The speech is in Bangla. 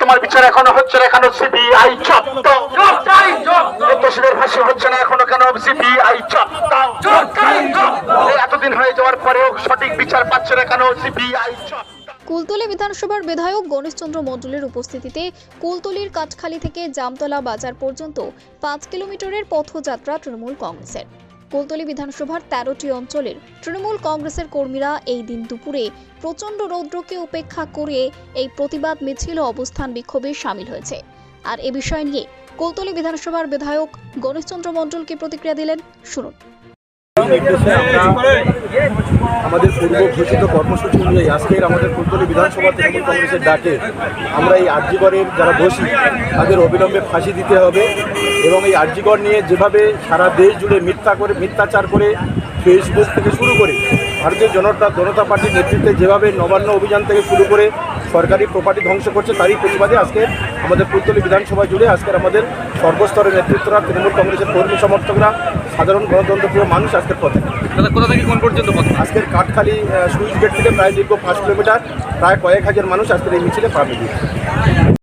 তোমার বিচার এখনো হচ্ছে না, এখনো সিবিআই চত্ব দোষীদের ফাঁসি হচ্ছে না এখনো, কেন সিবিআই চত্ব এতদিন হয়ে যাওয়ার পরেও সঠিক বিচার পাচ্ছে না, কেন সিবিআই চত্ব। কুলতলি বিধানসভার বিধায়ক গণেশচন্দ্র মণ্ডলের উপস্থিতিতে কুলতলির কাঠখালি থেকে জামতলা বাজার পর্যন্ত 5 কিলোমিটারের পথযাত্রা তৃণমূল কংগ্রেসের। কুলতলি বিধানসভার 13টি অঞ্চলের তৃণমূল কংগ্রেসের কর্মীরা এই দিন দুপুরে প্রচণ্ড রৌদ্রকে উপেক্ষা করে এই প্রতিবাদ মিছিল ও অবস্থান বিক্ষোভে সামিল হয়েছে। আর এ বিষয় নিয়ে কুলতলি বিধানসভার বিধায়ক গণেশচন্দ্র মণ্ডলকে প্রতিক্রিয়া দিলেন, শুনুন। আমাদের পূর্ব ঘোষিত কর্মসূচি অনুযায়ী আজকের আমাদের কুলতলি বিধানসভা তৃণমূল কংগ্রেসের ডাকে আমরা এই আরজিকরের যারা দোষী তাদের অবিলম্বে ফাঁসি দিতে হবে এবং এই আরজিকর নিয়ে যেভাবে সারা দেশ জুড়ে মিথ্যাচার করে ফেসবুক থেকে শুরু করে ভারতীয় জনতা পার্টির নেতৃত্বে যেভাবে নবান্ন অভিযান থেকে শুরু করে সরকারি প্রপার্টি ধ্বংস করছে তারই প্রতিবাদে আজকে আমাদের কুলতলি বিধানসভা জুড়ে আজকের আমাদের সর্বস্তরের নেতৃত্বরা তৃণমূল কংগ্রেসের কর্মী সমর্থকরা সাধারণ গণতন্ত্রপ্রিয় মানুষ আজকের পথে। কোথা থেকে কোন পর্যন্ত আজকের কাঠখালি সুইচ গেট থেকে প্রায় দীর্ঘ 5 কিলোমিটার প্রায় কয়েক হাজার মানুষ আজকের এই মিছিলে পা মিলিয়েছে।